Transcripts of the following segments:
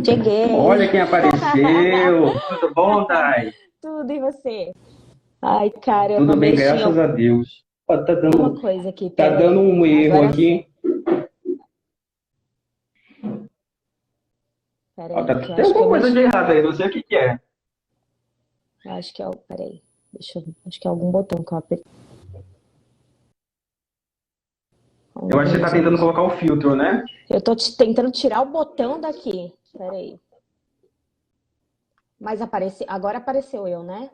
Olha Cheguei. quem apareceu! Tudo bom, Dai? Tudo, e você? Ai, caramba, Tudo bem, mexi em graças a Deus. Ó, alguma coisa aqui, tá peraí. dando um erro Agora sim. aqui. Ó, Peraí, que eu tem acho que alguma eu coisa de mexi. errado aí, não sei o que que é. Eu acho que é o. Peraí. Deixa eu ver. Acho que é algum botão que eu apertei. Eu Vamos acho que você ver, tá tentando gente. colocar o filtro, né? Eu tô tentando tirar o botão daqui. Peraí. Mas agora apareceu eu, né?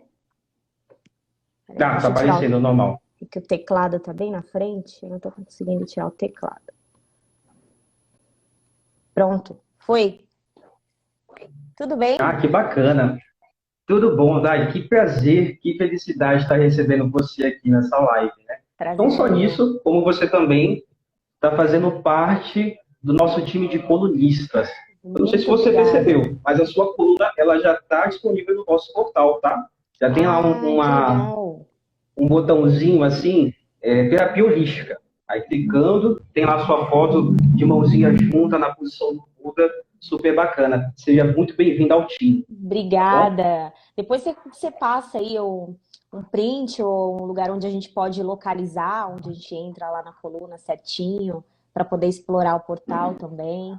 Peraí, Tá deixa eu tirar o. aparecendo normal. Porque o teclado tá bem na frente. Eu não tô conseguindo tirar o teclado. Pronto. Foi. Tudo bem? Ah, que bacana. Tudo bom, Dai? Que prazer, que felicidade estar recebendo você aqui nessa live, né? Não Prazer é só meu. nisso, como você também está fazendo parte do nosso time de colunistas. Eu não sei se Muito você obrigada. percebeu, mas a sua coluna ela já está disponível no nosso portal, tá? Já tem lá Ai, que legal. um botãozinho assim, terapia holística. Aí clicando, tem lá a sua foto de mãozinha junta na posição do Buda, super bacana. Seja muito bem-vindo ao time, tá bom? Obrigada. Depois você passa aí um print ou um lugar onde a gente pode localizar, onde a gente entra lá na coluna certinho, para poder explorar o portal também.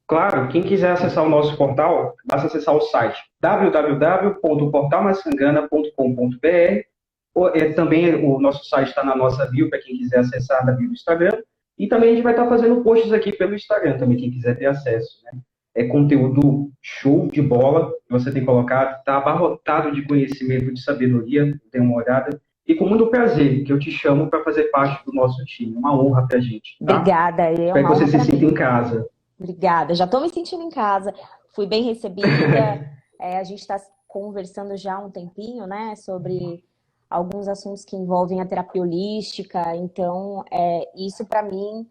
Claro, quem quiser acessar o nosso portal, basta acessar o site www.portalmassangana.com.br. Também o nosso site está na nossa bio, para quem quiser acessar da bio do Instagram. E também a gente vai estar fazendo posts aqui pelo Instagram, também quem quiser ter acesso. Né? É conteúdo show de bola que você tem colocado, está abarrotado de conhecimento, de sabedoria, dê uma olhada. E com muito prazer que eu te chamo para fazer parte do nosso time. Uma honra para a gente, tá? Obrigada, é Espero uma que você honra se para sinta em mim. casa. Obrigada. Já estou me sentindo em casa. Fui bem recebida. A gente está conversando já há um tempinho, né, sobre alguns assuntos que envolvem a terapia holística. Então, isso para mim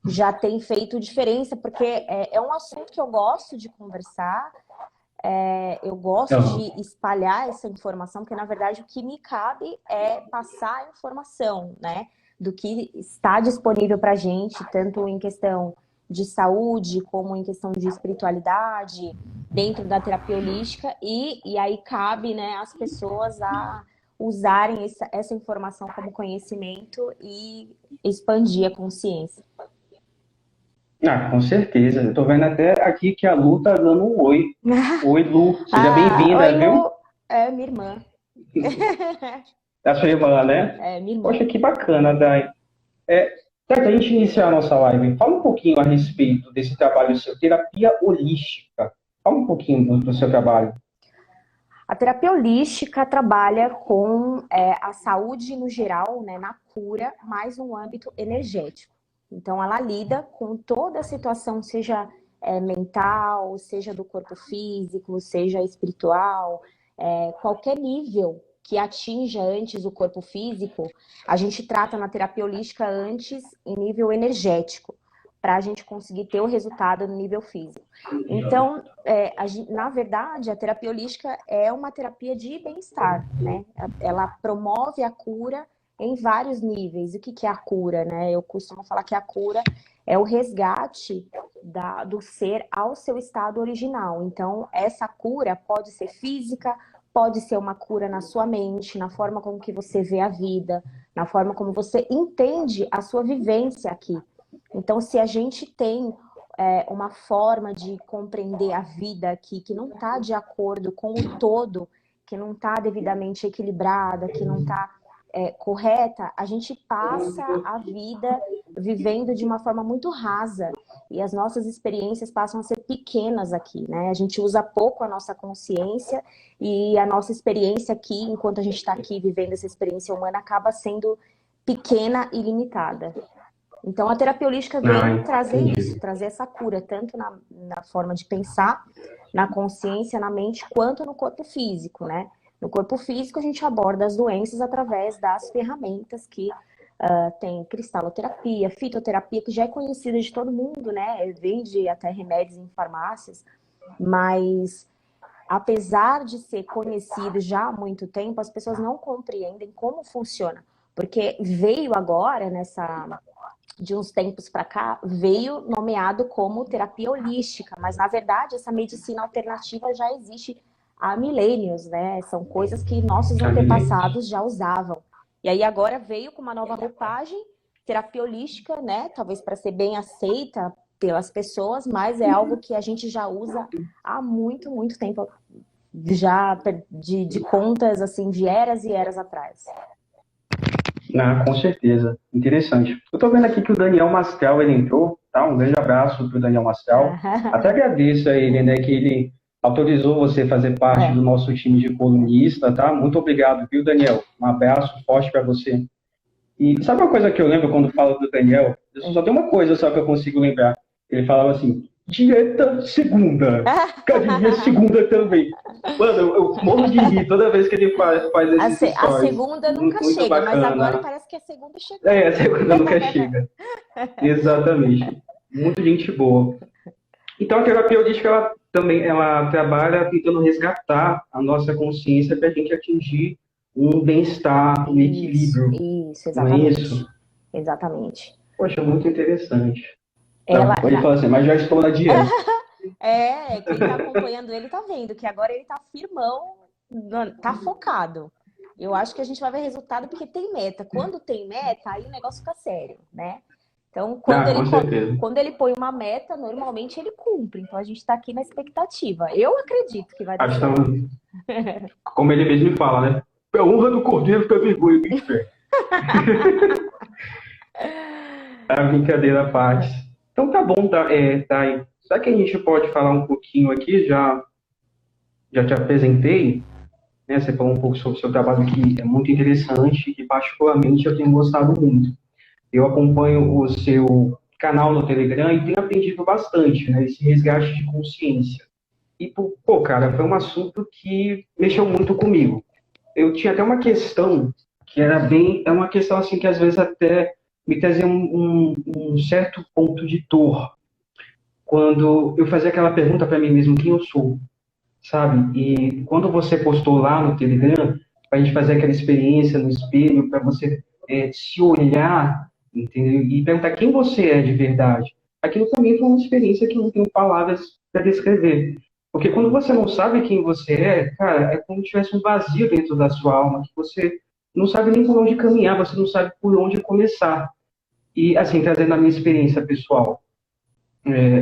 já tem feito diferença, porque é um assunto que eu gosto de conversar, eu gosto Não. de espalhar essa informação, porque na verdade o que me cabe é passar a informação, né? Do que está disponível para a gente, tanto em questão de saúde, como em questão de espiritualidade, dentro da terapia holística, e aí cabe, né, às pessoas a usarem essa informação como conhecimento e expandir a consciência. Ah, com certeza. Eu tô vendo até aqui que a Lu tá dando um oi. Oi, Lu. Seja Oi, bem-vinda, viu? Lu. É minha irmã. Da sua irmã, né? É minha irmã. Poxa, que bacana, Dai. É, Para a gente iniciar a nossa live, fala um pouquinho a respeito desse trabalho seu, terapia holística. Fala um pouquinho do seu trabalho. A terapia holística trabalha com a saúde no geral, né, na cura, mais no âmbito energético. Então, ela lida com toda a situação, seja mental, seja do corpo físico, seja espiritual, qualquer nível que atinja antes o corpo físico, a gente trata na terapia holística antes em nível energético, para a gente conseguir ter o resultado no nível físico. Então, na verdade, a terapia holística é uma terapia de bem-estar, né? Ela promove a cura em vários níveis. O que é a cura, né? Eu costumo falar que a cura é o resgate do ser ao seu estado original. Então, essa cura pode ser física, pode ser uma cura na sua mente, na forma como que você vê a vida, na forma como você entende a sua vivência aqui. Então, se a gente tem uma forma de compreender a vida aqui que não está de acordo com o todo, que não está devidamente equilibrada, que não está correta, a gente passa a vida vivendo de uma forma muito rasa e as nossas experiências passam a ser pequenas aqui, né? A gente usa pouco a nossa consciência e a nossa experiência aqui, enquanto a gente está aqui vivendo essa experiência humana, acaba sendo pequena e limitada. Então, a terapia holística Ah, vem trazer isso, entendi. trazer essa cura, tanto na forma de pensar, na consciência, na mente, quanto no corpo físico, né? No corpo físico, a gente aborda as doenças através das ferramentas que tem cristaloterapia, fitoterapia, que já é conhecida de todo mundo, né? Vende até remédios em farmácias, mas apesar de ser conhecido já há muito tempo, as pessoas não compreendem como funciona. Porque veio agora, de uns tempos para cá, veio nomeado como terapia holística, mas na verdade essa medicina alternativa já existe há milênios, né? São coisas que nossos antepassados já usavam. E aí agora veio com uma nova roupagem, terapia holística, né? Talvez para ser bem aceita pelas pessoas, mas é algo que a gente já usa há muito, muito tempo, já de contas assim de eras e eras atrás. Ah, com certeza. Interessante. Eu tô vendo aqui que o Daniel Mastral, ele entrou, tá? Um grande abraço pro Daniel Mastral. Até agradeço a ele, né, que ele autorizou você a fazer parte do nosso time de colunista, tá? Muito obrigado, viu, Daniel? Um abraço forte para você. E sabe uma coisa que eu lembro quando falo do Daniel? Só tem uma coisa só que eu consigo lembrar. Ele falava assim, dieta segunda. Academia segunda também. Mano, eu morro de rir toda vez que ele faz esses A stories. segunda nunca Muito chega, mas bacana. agora parece que a segunda chegou. A segunda nunca chega. Exatamente. Muito gente boa. Então, a terapia holística, ela também ela trabalha tentando resgatar a nossa consciência para a gente atingir um bem-estar, um equilíbrio. Isso, não é isso? Exatamente. Poxa, muito interessante. Ele fala assim, mas já estou na dieta. Quem tá acompanhando ele tá vendo que agora ele tá firmão, tá focado. Eu acho que a gente vai ver resultado porque tem meta. Quando tem meta, aí o negócio fica sério, né? Então, quando ele põe uma meta, normalmente ele cumpre. Então, a gente tá aqui na expectativa. Eu acredito que vai dar certo. Como ele mesmo fala, né? A honra do cordeiro pra vergonha do inferno. A brincadeira à parte. Então tá bom, Thay. Será que a gente pode falar um pouquinho aqui? Já te apresentei, né? Você falou um pouco sobre o seu trabalho que é muito interessante e particularmente eu tenho gostado muito. Eu acompanho o seu canal no Telegram e tenho aprendido bastante, né? Esse resgate de consciência. E, pô, cara, foi um assunto que mexeu muito comigo. Eu tinha até uma questão que é uma questão assim que às vezes até me trazia um certo ponto de dor quando eu fazia aquela pergunta para mim mesmo, quem eu sou, sabe? E quando você postou lá no Telegram, para a gente fazer aquela experiência no espelho, para você se olhar, entendeu? E perguntar quem você é de verdade. Aquilo também foi uma experiência que eu não tenho palavras para descrever. Porque quando você não sabe quem você é, cara, é como se tivesse um vazio dentro da sua alma, que você não sabe nem por onde caminhar, você não sabe por onde começar. E, assim, trazendo a minha experiência pessoal,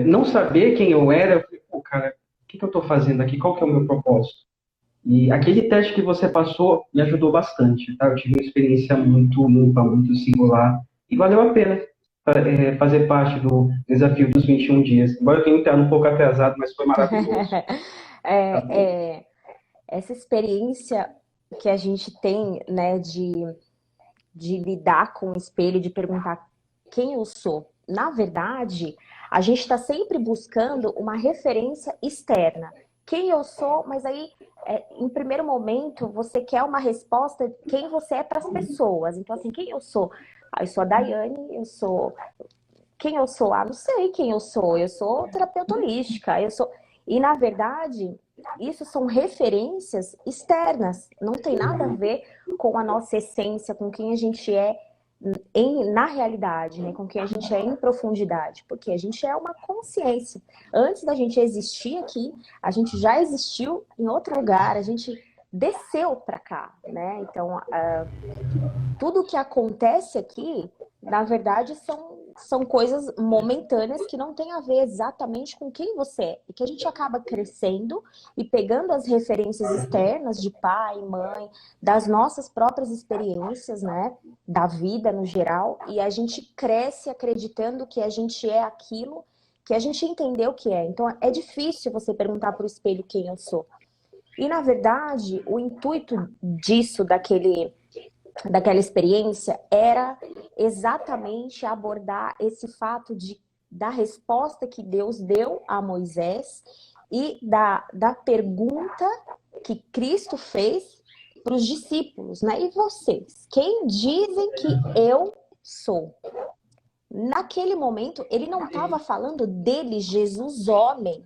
não saber quem eu era, eu falei, pô, cara, o que eu estou fazendo aqui? Qual que é o meu propósito? E aquele teste que você passou me ajudou bastante, tá? Eu tive uma experiência muito limpa, muito singular, e valeu a pena fazer parte do desafio dos 21 dias. Embora eu tenha entrado um pouco atrasado, mas foi maravilhoso. Essa experiência que a gente tem, né, de lidar com o espelho, de perguntar quem eu sou. Na verdade, a gente está sempre buscando uma referência externa. Quem eu sou, mas aí, em primeiro momento, você quer uma resposta de quem você é para as pessoas. Então, assim, quem eu sou? Eu sou a Daiane, eu sou... Quem eu sou? Não sei quem eu sou. Eu sou terapeuta holística, eu sou... E, na verdade, isso são referências externas. Não tem nada a ver com a nossa essência, com quem a gente é na realidade, né? Com quem a gente é em profundidade. Porque a gente é uma consciência. Antes da gente existir aqui, a gente já existiu em outro lugar, a gente desceu para cá, né? Então, tudo que acontece aqui, na verdade, são coisas momentâneas que não tem a ver exatamente com quem você é. E que a gente acaba crescendo e pegando as referências externas de pai, mãe, das nossas próprias experiências, né? Da vida no geral. E a gente cresce acreditando que a gente é aquilo que a gente entendeu que é. Então, é difícil você perguntar para o espelho quem eu sou. E, na verdade, o intuito disso, daquela experiência, era exatamente abordar esse fato da resposta que Deus deu a Moisés e da pergunta que Cristo fez para os discípulos, né? E vocês? Quem dizem que eu sou? Naquele momento, ele não estava falando dele, Jesus homem.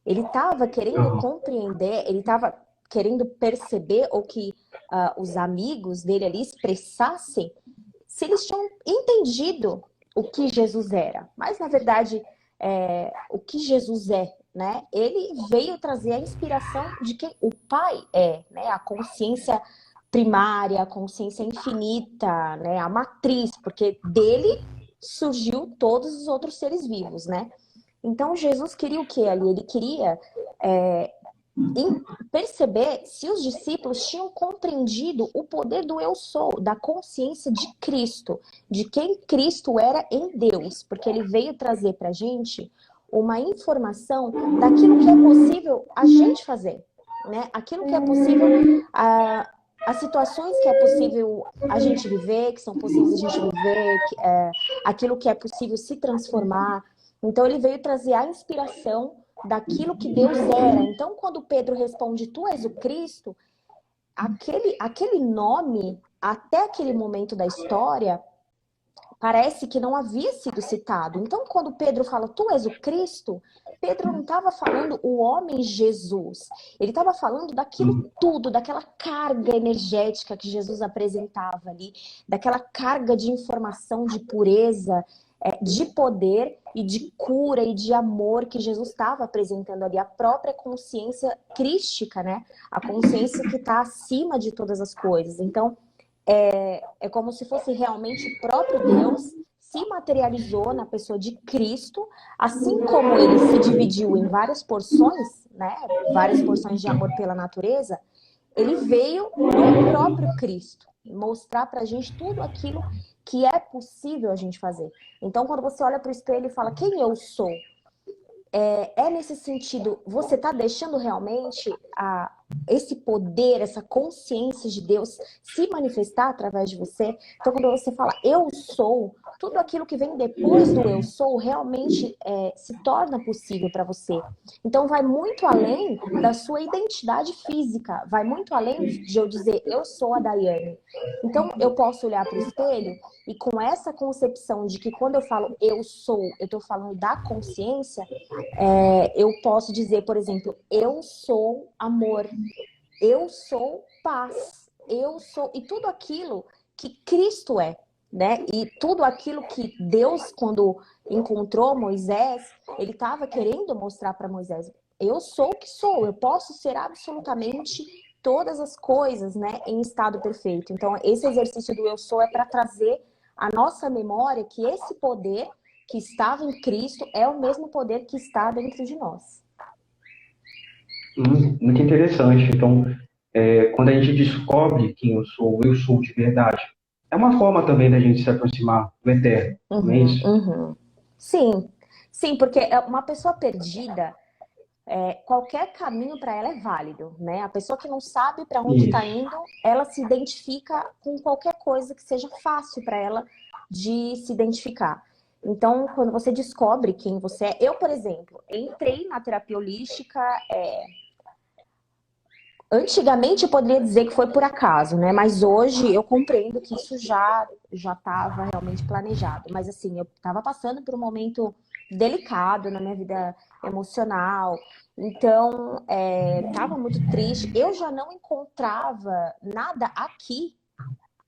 Ele estava querendo compreender, ele estava querendo perceber o que os amigos dele ali expressassem, se eles tinham entendido o que Jesus era, mas na verdade o que Jesus é, né? Ele veio trazer a inspiração de quem o Pai é, né? A consciência primária, a consciência infinita, né? A matriz, porque dele surgiu todos os outros seres vivos, né? Então Jesus queria o que ali? Ele queria perceber se os discípulos tinham compreendido o poder do eu sou, da consciência de Cristo, de quem Cristo era em Deus, porque ele veio trazer para a gente uma informação daquilo que é possível a gente fazer, né? Aquilo que é possível, as situações que é possível a gente viver, que são possíveis a gente viver, aquilo que é possível se transformar. Então ele veio trazer a inspiração daquilo que Deus era. Então, quando Pedro responde, tu és o Cristo, aquele nome, até aquele momento da história, parece que não havia sido citado. Então, quando Pedro fala, tu és o Cristo, Pedro não estava falando o homem Jesus. Ele estava falando daquilo tudo, daquela carga energética que Jesus apresentava ali, daquela carga de informação, de pureza, de poder e de cura e de amor que Jesus estava apresentando ali, a própria consciência crística, né? A consciência que está acima de todas as coisas. Então, é como se fosse realmente o próprio Deus se materializou na pessoa de Cristo, assim como ele se dividiu em várias porções, né? Várias porções de amor pela natureza, ele veio no próprio Cristo mostrar pra gente tudo aquilo que é possível a gente fazer. Então, quando você olha para o espelho e fala, quem eu sou? Nesse sentido, você está deixando realmente esse poder, essa consciência de Deus se manifestar através de você? Então, quando você fala eu sou, tudo aquilo que vem depois do eu sou realmente se torna possível para você. Então, vai muito além da sua identidade física, vai muito além de eu dizer eu sou a Daiane. Então, eu posso olhar para o espelho e com essa concepção de que quando eu falo eu sou, eu estou falando da consciência, eu posso dizer, por exemplo, eu sou amor, eu sou paz, eu sou... E tudo aquilo que Cristo é, né? E tudo aquilo que Deus, quando encontrou Moisés, ele estava querendo mostrar para Moisés. Eu sou o que sou, eu posso ser absolutamente todas as coisas, né? Em estado perfeito. Então, esse exercício do eu sou é para trazer à nossa memória que esse poder que estava em Cristo é o mesmo poder que está dentro de nós. Muito interessante. Então, quando a gente descobre quem eu sou de verdade, é uma forma também da gente se aproximar do eterno, não é isso? Sim, sim, porque uma pessoa perdida, qualquer caminho para ela é válido, né? A pessoa que não sabe para onde está Isso. indo, ela se identifica com qualquer coisa que seja fácil para ela de se identificar. Então, quando você descobre quem você é... Eu, por exemplo, entrei na terapia holística... Antigamente eu poderia dizer que foi por acaso, né? Mas hoje eu compreendo que isso já estava realmente planejado. Mas assim, eu estava passando por um momento delicado na minha vida emocional. Então, estava muito triste. Eu já não encontrava nada aqui,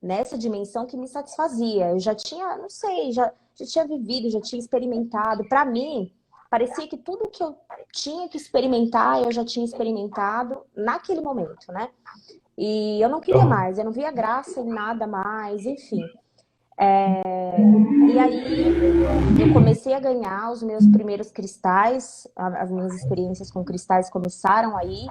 nessa dimensão, que me satisfazia. Eu já tinha, não sei, já tinha vivido, já tinha experimentado. Para mim, parecia que tudo que eu tinha que experimentar, eu já tinha experimentado naquele momento, né? E eu não queria mais, eu não via graça em nada mais, enfim. E aí eu comecei a ganhar os meus primeiros cristais, as minhas experiências com cristais começaram aí.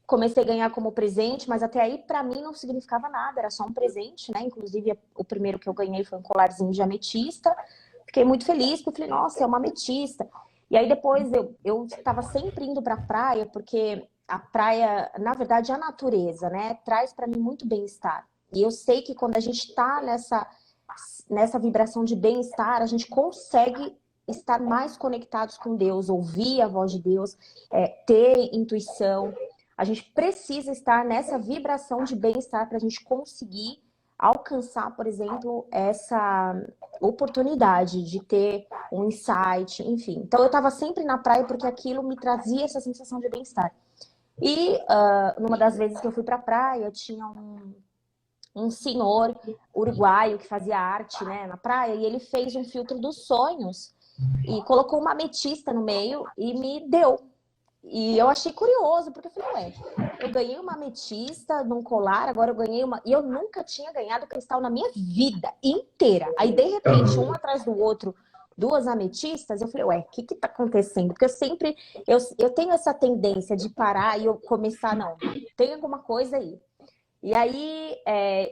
Comecei a ganhar como presente, mas até aí para mim não significava nada, era só um presente, né? Inclusive o primeiro que eu ganhei foi um colarzinho de ametista. Fiquei muito feliz, porque eu falei, nossa, é uma ametista. E aí depois eu estava sempre indo para a praia, porque a praia, na verdade, a natureza, né, traz para mim muito bem-estar. E eu sei que quando a gente está nessa vibração de bem-estar, a gente consegue estar mais conectados com Deus, ouvir a voz de Deus, ter intuição. A gente precisa estar nessa vibração de bem-estar para a gente conseguir alcançar, por exemplo, essa oportunidade de ter um insight, enfim. Então eu estava sempre na praia porque aquilo me trazia essa sensação de bem-estar. E numa das vezes que eu fui para a praia, tinha um senhor uruguaio que fazia arte, né, na praia, e ele fez um filtro dos sonhos e colocou uma ametista no meio e me deu. E eu achei curioso, porque eu falei, ué, eu ganhei uma ametista num colar, agora eu ganhei uma... E eu nunca tinha ganhado cristal na minha vida inteira. Aí, de repente, um atrás do outro, duas ametistas, eu falei, ué, o que que tá acontecendo? Porque eu sempre... Eu tenho essa tendência de parar e eu começar, não, tem alguma coisa aí. E aí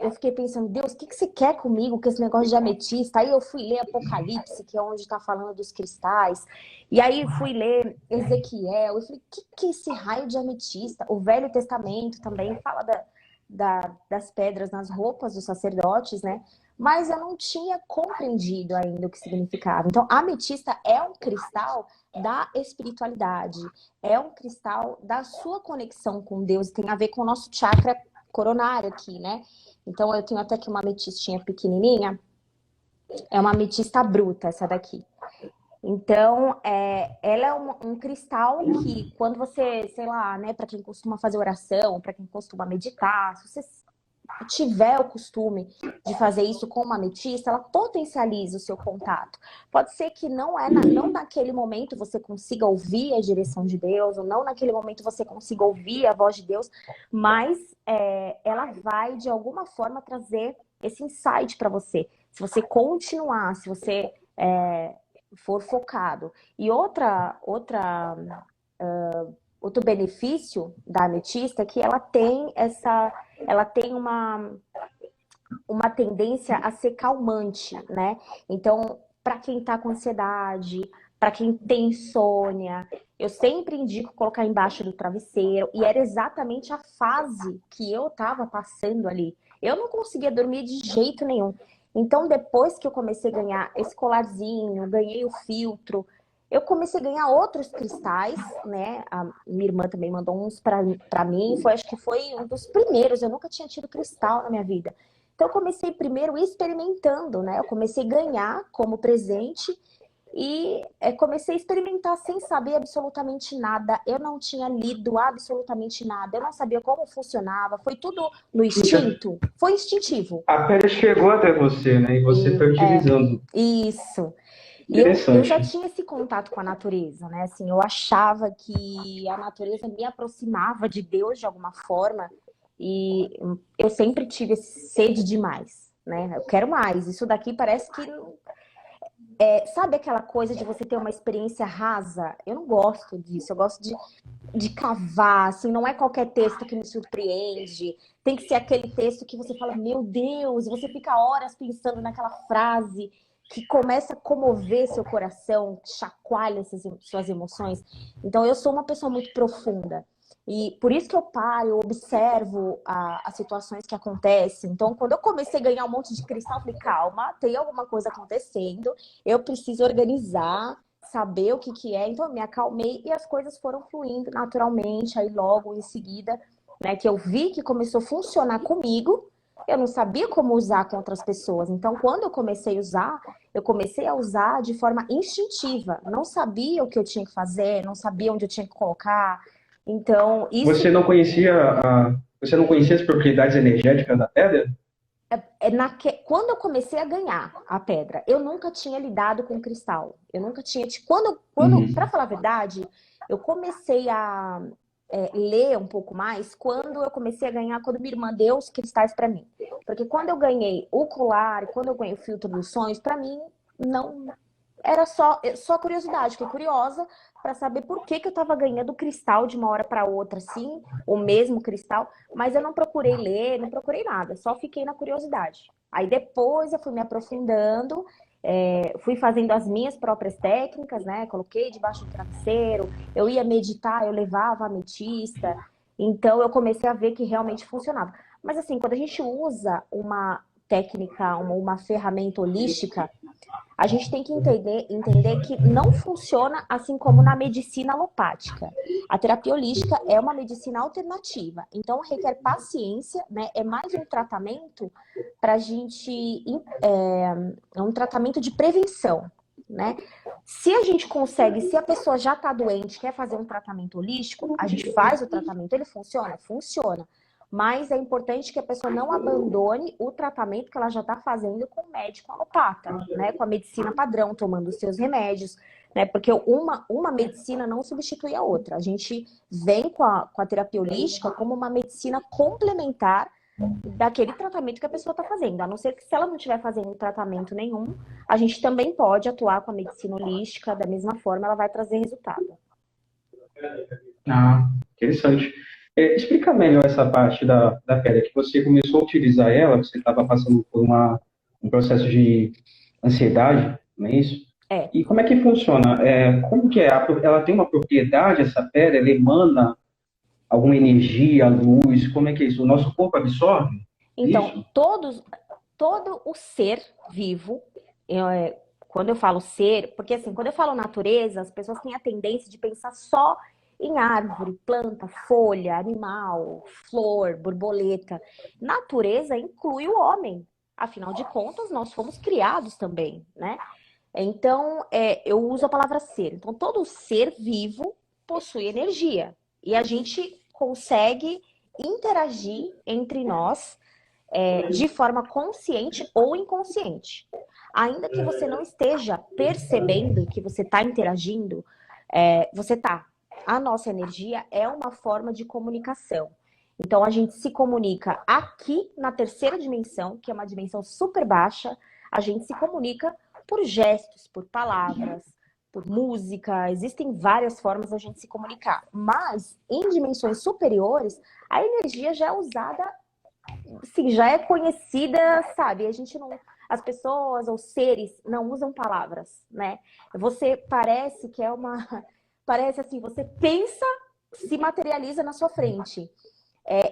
eu fiquei pensando, Deus, o que que você quer comigo com esse negócio de ametista? Aí eu fui ler Apocalipse, que é onde está falando dos cristais. E aí fui ler Ezequiel. Eu falei, o que que é esse raio de ametista? O Velho Testamento também fala das pedras nas roupas dos sacerdotes, né? Mas eu não tinha compreendido ainda o que significava. Então, a ametista é um cristal da espiritualidade. É um cristal da sua conexão com Deus. Tem a ver com o nosso chakra coronário aqui, né? Então eu tenho até aqui uma ametistinha pequenininha. É uma ametista bruta, essa daqui. Então, ela é um cristal que quando você, sei lá, né, para quem costuma fazer oração, para quem costuma meditar, se você tiver o costume de fazer isso com uma ametista, ela potencializa o seu contato. Pode ser que não naquele momento você consiga ouvir a direção de Deus, ou não naquele momento você consiga ouvir a voz de Deus, mas ela vai, de alguma forma, trazer esse insight para você. Se você continuar, se você for focado. E outro benefício da ametista é que ela tem uma tendência a ser calmante, né? Então, para quem está com ansiedade, para quem tem insônia, eu sempre indico colocar embaixo do travesseiro, e era exatamente a fase que eu estava passando ali. Eu não conseguia dormir de jeito nenhum. Então, depois que eu comecei a ganhar esse colarzinho, ganhei o filtro, eu comecei a ganhar outros cristais, né? A minha irmã também mandou uns para mim. Acho que foi um dos primeiros. Eu nunca tinha tido cristal na minha vida. Então, eu comecei primeiro experimentando, né? Eu comecei a ganhar como presente e comecei a experimentar sem saber absolutamente nada. Eu não tinha lido absolutamente nada. Eu não sabia como funcionava. Foi tudo no instinto. Foi instintivo. A pedra chegou até você, né? E você está utilizando. Isso. E eu já tinha esse contato com a natureza, né? Assim, eu achava que a natureza me aproximava de Deus de alguma forma e eu sempre tive sede demais, né? Eu quero mais. Isso daqui parece que... sabe aquela coisa de você ter uma experiência rasa? Eu não gosto disso. Eu gosto de cavar, assim. Não é qualquer texto que me surpreende. Tem que ser aquele texto que você fala, meu Deus, e você fica horas pensando naquela frase que começa a comover seu coração, chacoalha suas emoções. Então, eu sou uma pessoa muito profunda. E por isso que eu paro, eu observo as situações que acontecem. Então, quando eu comecei a ganhar um monte de cristal, eu falei, calma, tem alguma coisa acontecendo, eu preciso organizar, saber o que que é. Então, eu me acalmei e as coisas foram fluindo naturalmente. Aí, logo em seguida, né, que eu vi que começou a funcionar comigo, eu não sabia como usar com outras pessoas. Então, quando eu comecei a usar de forma instintiva. Não sabia o que eu tinha que fazer, não sabia onde eu tinha que colocar. Então, isso... Você não conhecia as propriedades energéticas da pedra? Quando eu comecei a ganhar a pedra, eu nunca tinha lidado com cristal. Eu nunca tinha... Para falar a verdade, eu comecei a ler um pouco mais quando eu comecei a ganhar, quando minha irmã deu os cristais para mim. Porque quando eu ganhei o colar, quando eu ganhei o filtro dos sonhos, para mim não era só curiosidade. Fiquei curiosa para saber por que eu estava ganhando cristal de uma hora para outra, assim, o mesmo cristal, mas eu não procurei ler, não procurei nada, só fiquei na curiosidade. Aí depois eu fui me aprofundando, fui fazendo as minhas próprias técnicas, né? Coloquei debaixo do travesseiro, eu ia meditar, eu levava a ametista, então eu comecei a ver que realmente funcionava. Mas assim, quando a gente usa uma técnica, uma ferramenta holística, a gente tem que entender que não funciona assim como na medicina alopática. A terapia holística é uma medicina alternativa, então requer paciência, né? É mais um tratamento para a gente... É um tratamento de prevenção, né? Se a gente consegue, se a pessoa já está doente, quer fazer um tratamento holístico, a gente faz o tratamento, ele funciona? Funciona. Mas é importante que a pessoa não abandone o tratamento que ela já está fazendo com o médico alopata, né? Com a medicina padrão, tomando os seus remédios, né? Porque uma medicina não substitui a outra. A gente vem com a terapia holística como uma medicina complementar daquele tratamento que a pessoa está fazendo. A não ser que se ela não estiver fazendo tratamento nenhum, a gente também pode atuar com a medicina holística, da mesma forma ela vai trazer resultado. Ah, interessante. Explica melhor essa parte da pedra, que você começou a utilizar ela, você estava passando por um processo de ansiedade, não é isso? É. E como é que funciona? Como que é? Ela tem uma propriedade, essa pedra, ela emana alguma energia, luz, como é que é isso? O nosso corpo absorve Então, isso? todo o ser vivo, quando eu falo ser, porque assim, quando eu falo natureza, as pessoas têm a tendência de pensar só em árvore, planta, folha, animal, flor, borboleta. Natureza inclui o homem. Afinal de contas, nós fomos criados também, né? Então, eu uso a palavra ser. Então, todo ser vivo possui energia. E a gente consegue interagir entre nós de forma consciente ou inconsciente. Ainda que você não esteja percebendo que você está interagindo, você está. A nossa energia é uma forma de comunicação. Então, a gente se comunica aqui na terceira dimensão, que é uma dimensão super baixa, a gente se comunica por gestos, por palavras, por música, existem várias formas da gente se comunicar. Mas, em dimensões superiores, a energia já é usada, sim, já é conhecida, sabe? A gente não, as pessoas ou seres não usam palavras, né? Você parece que é uma, parece assim, você pensa, se materializa na sua frente.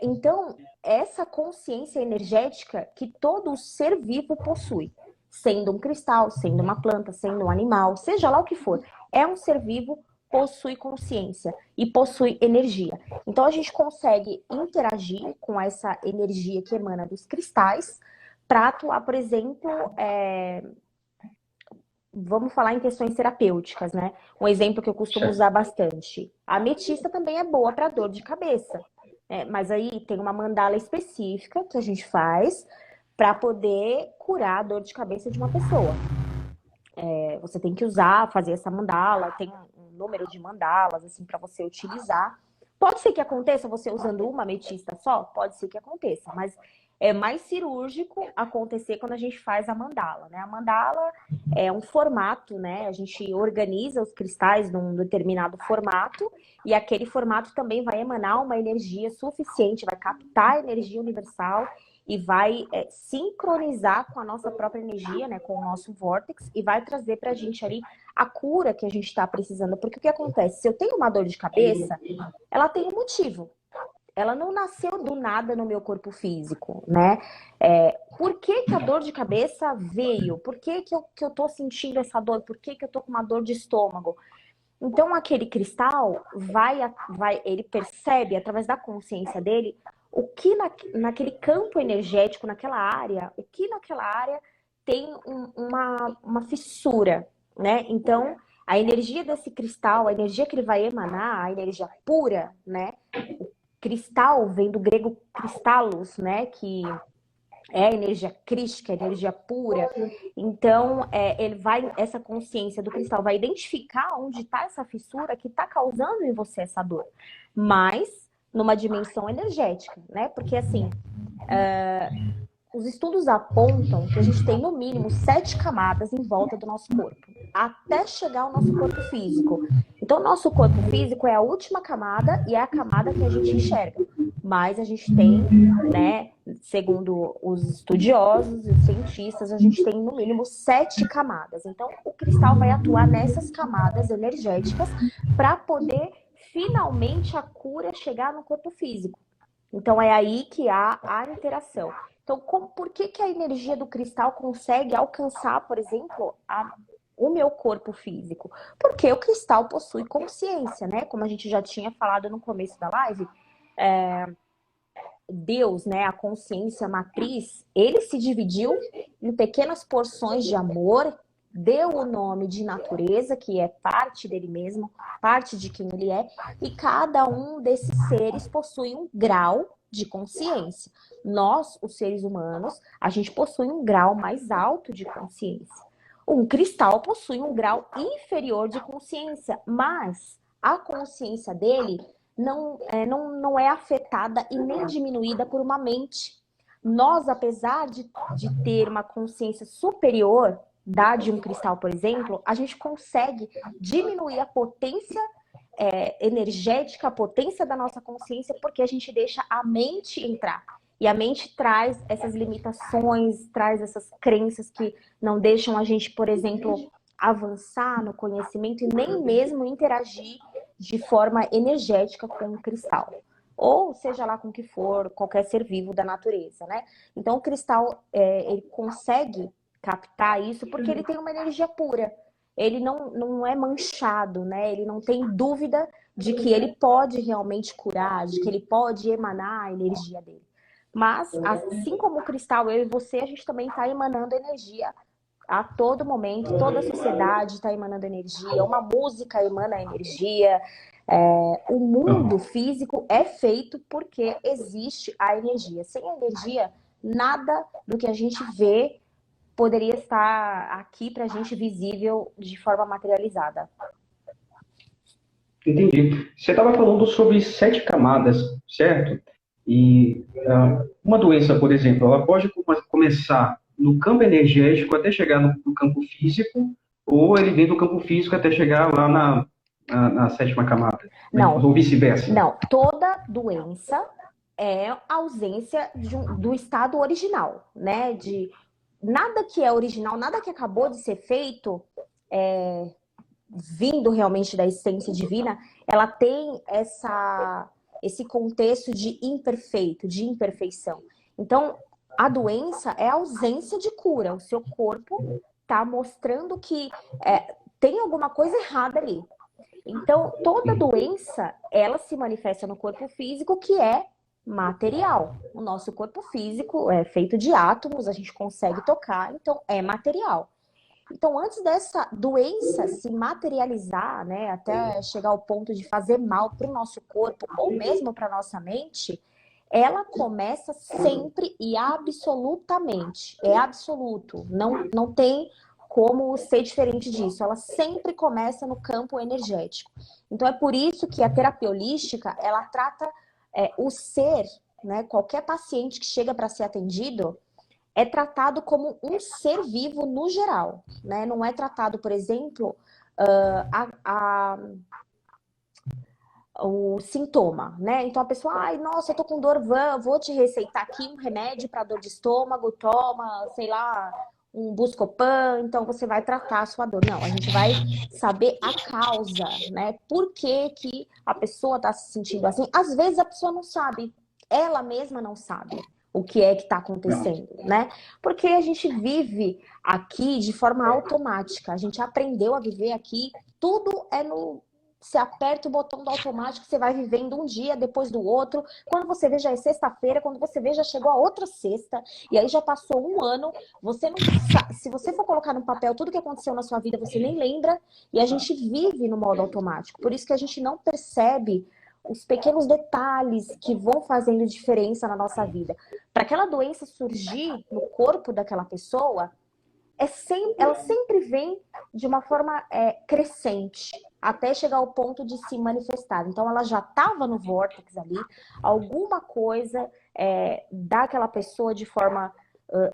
Então, essa consciência energética que todo ser vivo possui, sendo um cristal, sendo uma planta, sendo um animal, seja lá o que for, é um ser vivo, possui consciência e possui energia. Então, a gente consegue interagir com essa energia que emana dos cristais para atuar, por exemplo, vamos falar em questões terapêuticas, né? Um exemplo que eu costumo Certo. usar bastante. A ametista também é boa para dor de cabeça. Mas aí tem uma mandala específica que a gente faz para poder curar a dor de cabeça de uma pessoa. Você tem que usar, fazer essa mandala, tem um número de mandalas assim para você utilizar. Pode ser que aconteça você usando uma ametista só? Pode ser que aconteça, mas é mais cirúrgico acontecer quando a gente faz a mandala, né? A mandala é um formato, né? A gente organiza os cristais num determinado formato e aquele formato também vai emanar uma energia suficiente, vai captar a energia universal e vai sincronizar com a nossa própria energia, né? Com o nosso vórtex e vai trazer pra gente ali a cura que a gente está precisando. Porque o que acontece? Se eu tenho uma dor de cabeça, ela tem um motivo. Ela não nasceu do nada no meu corpo físico, né? Por que a dor de cabeça veio? Por que eu tô sentindo essa dor? Por que eu tô com uma dor de estômago? Então, aquele cristal ele percebe, através da consciência dele, o que naquele campo energético, naquela área, o que naquela área tem uma fissura, né? Então, a energia desse cristal, a energia que ele vai emanar, a energia pura, né? Cristal vem do grego kristallos, né? Que é a energia crística, a energia pura. Então, essa consciência do cristal vai identificar onde está essa fissura que está causando em você essa dor, mas numa dimensão energética, né? Porque assim, os estudos apontam que a gente tem no mínimo 7 camadas em volta do nosso corpo, até chegar ao nosso corpo físico. Então, nosso corpo físico é a última camada e é a camada que a gente enxerga. Mas a gente tem, né, segundo os estudiosos e os cientistas, a gente tem no mínimo 7 camadas. Então, o cristal vai atuar nessas camadas energéticas para poder finalmente a cura chegar no corpo físico. Então, é aí que há a interação. Então, por que a energia do cristal consegue alcançar, por exemplo, o meu corpo físico? Porque o cristal possui consciência, né? Como a gente já tinha falado no começo da live, Deus, né, a consciência matriz, ele se dividiu em pequenas porções de amor, deu o nome de natureza, que é parte dele mesmo, parte de quem ele é, e cada um desses seres possui um grau, de consciência. Nós, os seres humanos, a gente possui um grau mais alto de consciência. Um cristal possui um grau inferior de consciência, mas a consciência dele não é afetada e nem diminuída por uma mente. Nós, apesar de ter uma consciência superior da de um cristal, por exemplo, a gente consegue diminuir a potência energética, a potência da nossa consciência, porque a gente deixa a mente entrar. E a mente traz essas limitações, traz essas crenças que não deixam a gente, por exemplo, avançar no conhecimento e nem mesmo interagir de forma energética com o cristal. Ou seja lá com o que for, qualquer ser vivo da natureza, né? Então o cristal, ele consegue captar isso porque ele tem uma energia pura. Ele não é manchado, né? Ele não tem dúvida de que ele pode realmente curar, de que ele pode emanar a energia dele. Mas, assim como o cristal, eu e você, a gente também está emanando energia a todo momento. Toda a sociedade está emanando energia, uma música emana energia. O mundo físico é feito porque existe a energia. Sem a energia, nada do que a gente vê poderia estar aqui para a gente visível de forma materializada. Entendi. Você estava falando sobre 7 camadas, certo? E uma doença, por exemplo, ela pode começar no campo energético até chegar no campo físico, ou ele vem do campo físico até chegar lá na 7ª camada, Não, ou vice-versa. não. Toda doença é ausência do estado original, né? De nada que é original, nada que acabou de ser feito, vindo realmente da essência divina, ela tem esse contexto de imperfeito, de imperfeição. Então, a doença é a ausência de cura. O seu corpo está mostrando que tem alguma coisa errada ali. Então, toda doença, ela se manifesta no corpo físico, que é material. O nosso corpo físico é feito de átomos, a gente consegue tocar, então é material. Então, antes dessa doença se materializar, né, até chegar ao ponto de fazer mal para o nosso corpo ou mesmo para a nossa mente, ela começa sempre e absolutamente. É absoluto. Não tem como ser diferente disso. Ela sempre começa no campo energético. Então, é por isso que a terapia holística, ela trata o ser, né, qualquer paciente que chega para ser atendido, é tratado como um ser vivo no geral, né? Não é tratado, por exemplo, o sintoma, né? Então a pessoa, ai, nossa, eu tô com dor, vou te receitar aqui um remédio para dor de estômago, toma, sei lá, um Buscopan, então você vai tratar a sua dor. Não, a gente vai saber a causa, né? Por que que a pessoa tá se sentindo assim? Às vezes a pessoa não sabe, ela mesma não sabe o que é que está acontecendo, né? Porque a gente vive aqui de forma automática, a gente aprendeu a viver aqui, tudo é no... Você aperta o botão do automático, você vai vivendo um dia depois do outro. Quando você vê, já é sexta-feira. Quando você vê, já chegou a outra sexta. E aí já passou um ano. Você não sabe. Se você for colocar no papel tudo que aconteceu na sua vida, você nem lembra. E a gente vive no modo automático. Por isso que a gente não percebe os pequenos detalhes que vão fazendo diferença na nossa vida. Para aquela doença surgir no corpo daquela pessoa, ela sempre vem de uma forma crescente, até chegar ao ponto de se manifestar. Então, ela já estava no vórtice ali, alguma coisa daquela pessoa de forma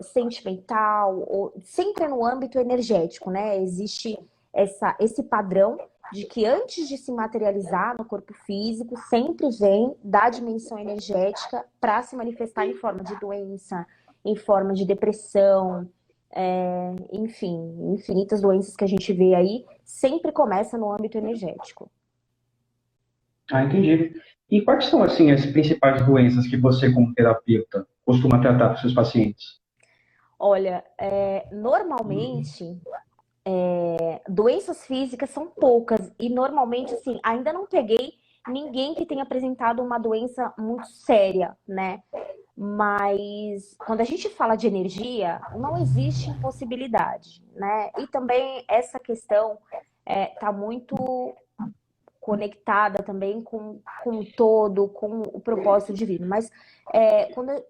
sentimental, ou sempre no âmbito energético, né? Existe esse padrão de que antes de se materializar no corpo físico, sempre vem da dimensão energética para se manifestar em forma de doença, em forma de depressão, enfim, infinitas doenças que a gente vê aí, sempre começa no âmbito energético. Ah, entendi. E quais são, assim, as principais doenças que você, como terapeuta, costuma tratar para os seus pacientes? Olha, normalmente doenças físicas são poucas e normalmente, assim, ainda não peguei ninguém que tenha apresentado uma doença muito séria, né? Mas quando a gente fala de energia, não existe impossibilidade, né? E também essa questão tá muito conectada também com o todo, com o propósito divino. Mas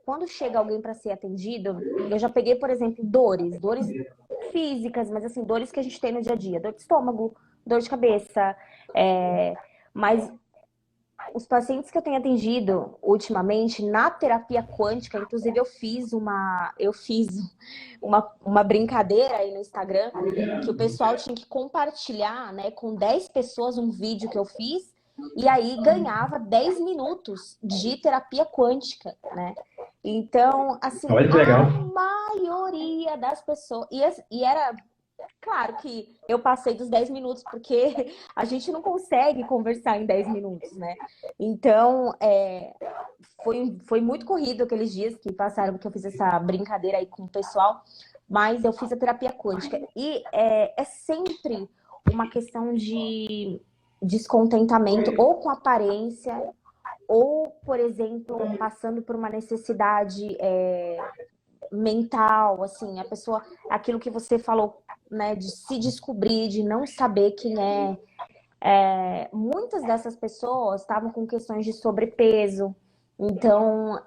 quando chega alguém para ser atendido, eu já peguei, por exemplo, dores físicas, mas assim, dores que a gente tem no dia a dia, dor de estômago, dor de cabeça, mas os pacientes que eu tenho atendido ultimamente na terapia quântica, inclusive eu fiz uma brincadeira aí no Instagram, que o pessoal tinha que compartilhar, né, com 10 pessoas um vídeo que eu fiz, e aí ganhava 10 minutos de terapia quântica, né? Então, assim, Olha que legal. a maioria das pessoas... E era... Claro que eu passei dos 10 minutos, porque a gente não consegue conversar em 10 minutos, né? Então, foi muito corrido aqueles dias que passaram, que eu fiz essa brincadeira aí com o pessoal, mas eu fiz a terapia quântica. E é sempre uma questão de descontentamento, ou com aparência, ou, por exemplo, passando por uma necessidade mental, assim, a pessoa, aquilo que você falou, né, de se descobrir, de não saber quem muitas dessas pessoas estavam com questões de sobrepeso, então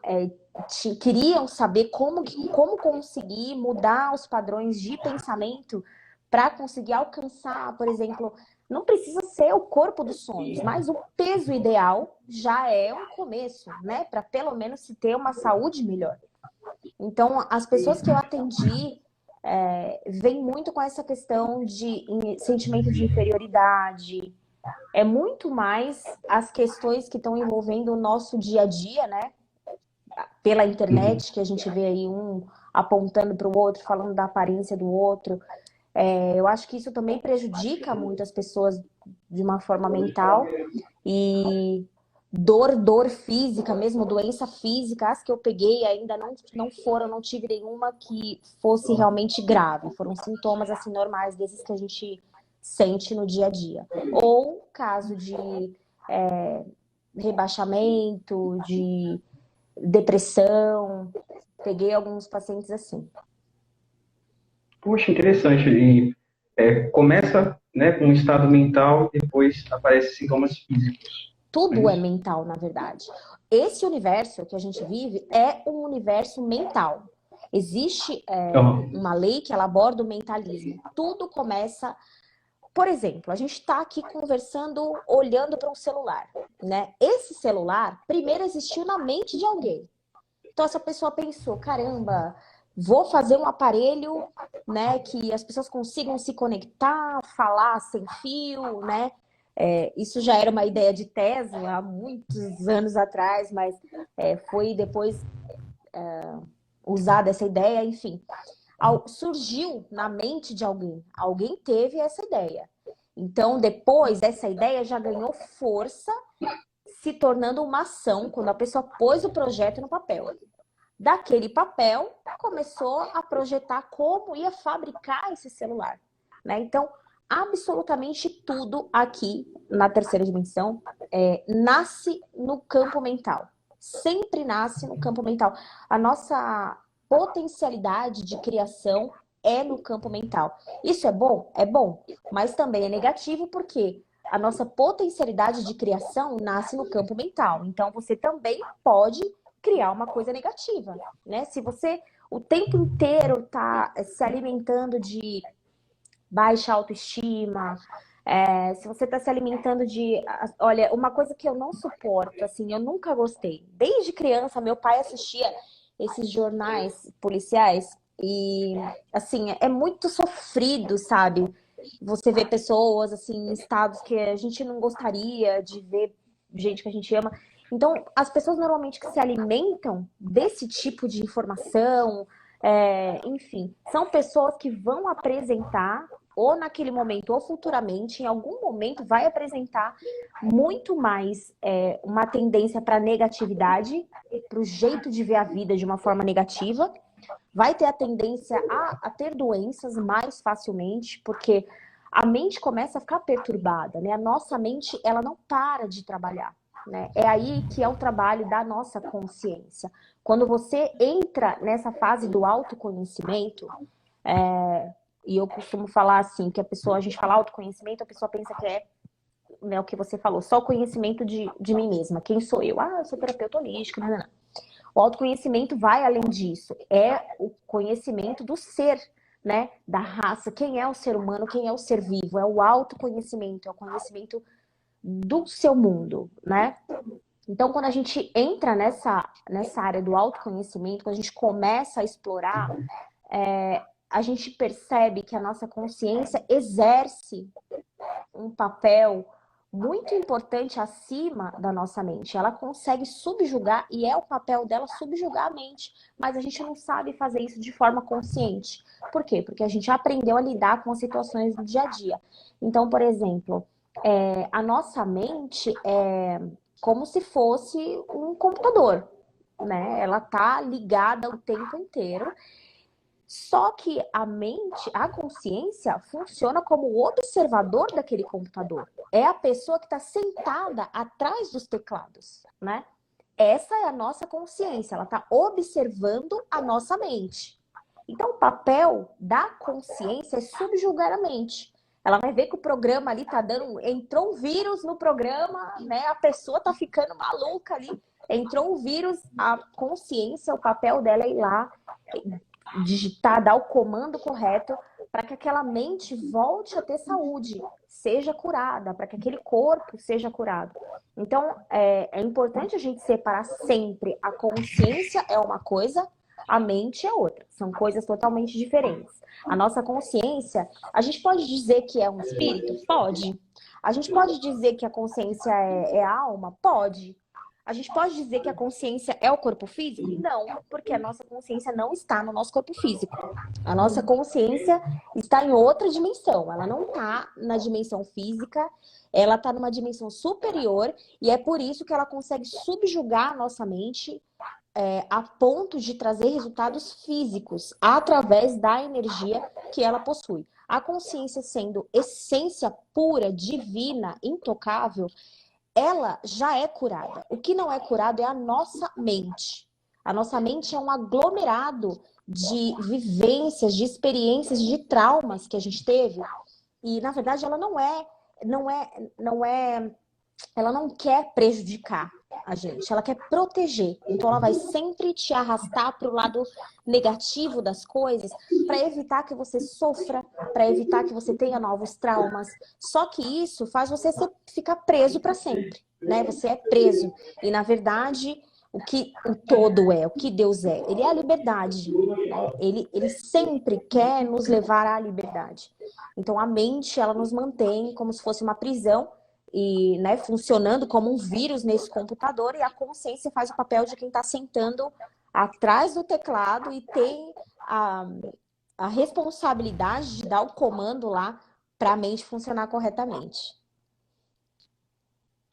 queriam saber como conseguir mudar os padrões de pensamento para conseguir alcançar, por exemplo, não precisa ser o corpo dos sonhos, mas o peso ideal já é um começo, né, para pelo menos se ter uma saúde melhor. Então, as pessoas que eu atendi vêm muito com essa questão de sentimento de inferioridade. É muito mais as questões que estão envolvendo o nosso dia a dia, né? Pela internet, que a gente vê aí um apontando para o outro, falando da aparência do outro. Eu acho que isso também prejudica muito as pessoas de uma forma mental. E dor física, mesmo doença física, as que eu peguei ainda não tive nenhuma que fosse realmente grave. Foram sintomas assim normais, desses que a gente sente no dia a dia. Ou caso de rebaixamento, de depressão. Peguei alguns pacientes assim. Puxa, interessante. E começa, né, com um estado mental, depois aparecem sintomas físicos. Tudo é mental, na verdade. Esse universo que a gente vive é um universo mental. Existe uma lei que ela aborda o mentalismo. Tudo começa... Por exemplo, a gente está aqui conversando, olhando para um celular, né? Esse celular primeiro existiu na mente de alguém. Então essa pessoa pensou, caramba, vou fazer um aparelho, né, que as pessoas consigam se conectar, falar sem fio, né? Isso já era uma ideia de Tesla há muitos anos atrás, mas foi depois usada essa ideia, enfim. Surgiu na mente de alguém teve essa ideia. Então, depois, essa ideia já ganhou força, se tornando uma ação, quando a pessoa pôs o projeto no papel. Daquele papel, começou a projetar como ia fabricar esse celular, né? Então, absolutamente tudo aqui na terceira dimensão nasce no campo mental. Sempre nasce no campo mental. A nossa potencialidade de criação é no campo mental. Isso é bom? É bom, mas também é negativo porque a nossa potencialidade de criação nasce no campo mental. Então, você também pode criar uma coisa negativa, né? Se você o tempo inteiro está se alimentando de baixa autoestima, se você está se alimentando de... Olha, uma coisa que eu não suporto, assim, eu nunca gostei. Desde criança, meu pai assistia esses jornais policiais e, assim, é muito sofrido, sabe? Você vê pessoas, assim, em estados que a gente não gostaria de ver, gente que a gente ama. Então, as pessoas normalmente que se alimentam desse tipo de informação, enfim, são pessoas que vão apresentar, ou naquele momento, ou futuramente, em algum momento, vai apresentar muito mais uma tendência para negatividade, para o jeito de ver a vida de uma forma negativa, vai ter a tendência a ter doenças mais facilmente, porque a mente começa a ficar perturbada, né? A nossa mente, ela não para de trabalhar, né? É aí que é o trabalho da nossa consciência. Quando você entra nessa fase do autoconhecimento, e eu costumo falar assim, que a gente fala autoconhecimento, a pessoa pensa que é né, o que você falou, só o conhecimento de mim mesma. Quem sou eu? Ah, eu sou terapeuta holística, não, não, não. O autoconhecimento vai além disso. É o conhecimento do ser, né? Da raça. Quem é o ser humano, quem é o ser vivo. É o autoconhecimento, é o conhecimento do seu mundo, né? Então, quando a gente entra nessa área do autoconhecimento, quando a gente começa a explorar, a gente percebe que a nossa consciência exerce um papel muito importante acima da nossa mente. Ela consegue subjugar, e é o papel dela subjugar a mente, mas a gente não sabe fazer isso de forma consciente. Por quê? Porque a gente aprendeu a lidar com as situações do dia a dia. Então, por exemplo, a nossa mente é como se fosse um computador, né? Ela tá ligada o tempo inteiro. Só que a mente, a consciência, funciona como o observador daquele computador. É a pessoa que está sentada atrás dos teclados, né? Essa é a nossa consciência, ela está observando a nossa mente. Então, o papel da consciência é subjugar a mente. Ela vai ver que o programa ali tá dando... Entrou um vírus no programa, né? A pessoa tá ficando maluca ali. Entrou um vírus, a consciência, o papel dela é ir lá digitar, dar o comando correto para que aquela mente volte a ter saúde, seja curada, para que aquele corpo seja curado. Então, é importante a gente separar sempre. A consciência é uma coisa, a mente é outra. São coisas totalmente diferentes. A nossa consciência, a gente pode dizer que é um espírito? Pode. A gente pode dizer que a consciência é a alma? Pode. A gente pode dizer que a consciência é o corpo físico? Não, porque a nossa consciência não está no nosso corpo físico. A nossa consciência está em outra dimensão. Ela não está na dimensão física, ela está numa dimensão superior e é por isso que ela consegue subjugar a nossa mente a ponto de trazer resultados físicos através da energia que ela possui. A consciência sendo essência pura, divina, intocável, ela já é curada. O que não é curado é a nossa mente. A nossa mente é um aglomerado de vivências, de experiências, de traumas que a gente teve. E, na verdade, ela ela não quer prejudicar a gente, ela quer proteger. Então, ela vai sempre te arrastar para o lado negativo das coisas para evitar que você sofra, para evitar que você tenha novos traumas. Só que isso faz você ficar preso para sempre, né? Você é preso. E, na verdade, o que o todo é, o que Deus é, ele é a liberdade, né? Ele sempre quer nos levar à liberdade. Então, a mente, ela nos mantém como se fosse uma prisão, e, né, funcionando como um vírus nesse computador, e a consciência faz o papel de quem está sentando atrás do teclado e tem a responsabilidade de dar o comando lá para a mente funcionar corretamente.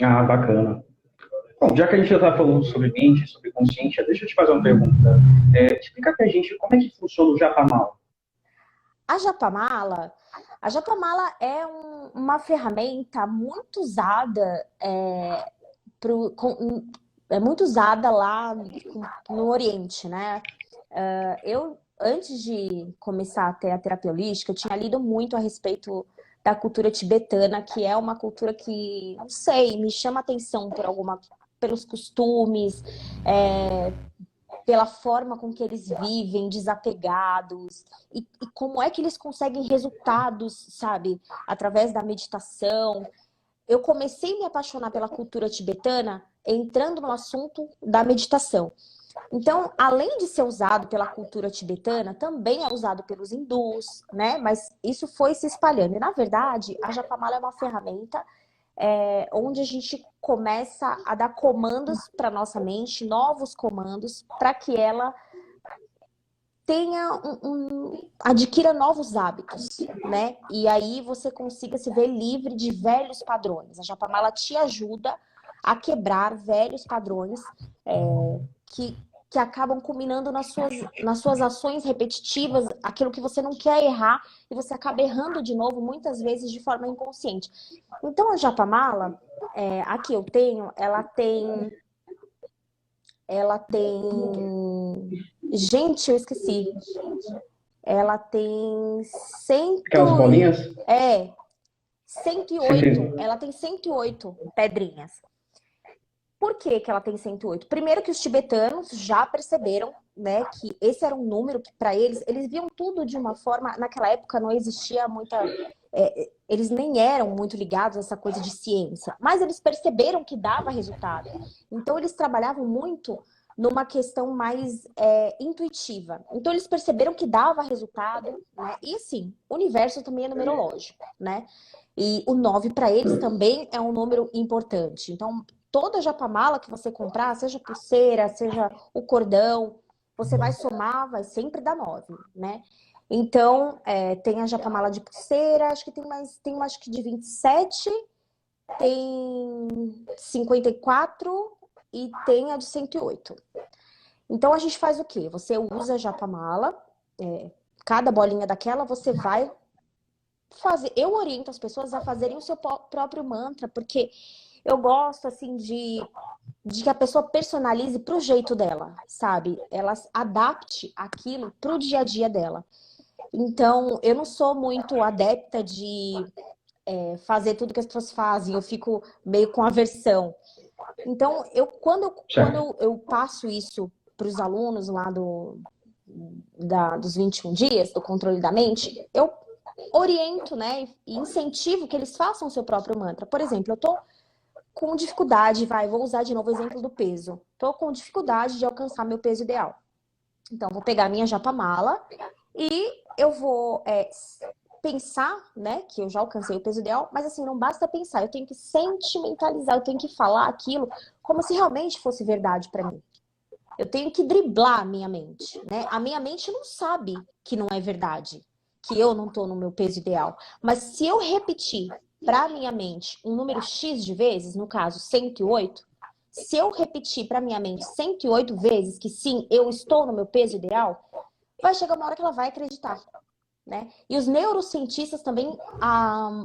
Ah, bacana. Bom, já que a gente já está falando sobre mente, sobre consciência, deixa eu te fazer uma pergunta. Explica pra gente como é que funciona o Japamala. A Japamala é uma ferramenta muito usada, muito usada lá no Oriente, né? Eu, antes de começar a ter a terapia holística, eu tinha lido muito a respeito da cultura tibetana, que é uma cultura que, não sei, me chama atenção pelos costumes, pela forma com que eles vivem, desapegados, e como é que eles conseguem resultados, sabe, através da meditação. Eu comecei a me apaixonar pela cultura tibetana entrando no assunto da meditação. Então, além de ser usado pela cultura tibetana, também é usado pelos hindus, né? Mas isso foi se espalhando. E, na verdade, a Japamala é uma ferramenta onde a gente começa a dar comandos para nossa mente, novos comandos, para que ela tenha adquira novos hábitos, né? E aí você consiga se ver livre de velhos padrões. A Japamala te ajuda a quebrar velhos padrões que acabam culminando nas suas ações repetitivas, aquilo que você não quer errar, e você acaba errando de novo, muitas vezes de forma inconsciente. Então, a Japamala, a que eu tenho, ela tem... Gente, eu esqueci. Ela tem Aquelas bolinhas? 108, ela tem 108 pedrinhas. Por que que ela tem 108? Primeiro que os tibetanos já perceberam, né, que esse era um número que para eles viam tudo de uma forma, naquela época não existia muita, eles nem eram muito ligados a essa coisa de ciência, mas eles perceberam que dava resultado. Então eles trabalhavam muito numa questão mais intuitiva. Então eles perceberam que dava resultado, né? E assim, o universo também é numerológico, né? E o 9 para eles também é um número importante. Então, toda japamala que você comprar, seja pulseira, seja o cordão, você vai somar, vai sempre dar 9, né? Então, tem a japamala de pulseira, acho que tem uma acho que de 27, tem 54 e tem a de 108. Então, a gente faz o quê? Você usa a japamala, cada bolinha daquela você vai fazer. Eu oriento as pessoas a fazerem o seu próprio mantra, porque eu gosto, assim, de que a pessoa personalize pro jeito dela, sabe? Ela adapte aquilo pro dia a dia dela. Então, eu não sou muito adepta de fazer tudo que as pessoas fazem, eu fico meio com aversão. Então, quando eu passo isso para os alunos lá dos 21 dias, do controle da mente, eu oriento, né, e incentivo que eles façam o seu próprio mantra. Por exemplo, eu tô com dificuldade, vou usar de novo o exemplo do peso. Tô com dificuldade de alcançar meu peso ideal. Então, vou pegar minha japamala e eu vou pensar, né, que eu já alcancei o peso ideal, mas assim, não basta pensar, eu tenho que sentimentalizar, eu tenho que falar aquilo como se realmente fosse verdade para mim. Eu tenho que driblar a minha mente, né? A minha mente não sabe que não é verdade, que eu não tô no meu peso ideal. Mas se eu repetir para minha mente um número X de vezes, no caso 108, se eu repetir para minha mente 108 vezes que sim, eu estou no meu peso ideal, vai chegar uma hora que ela vai acreditar, né? E os neurocientistas também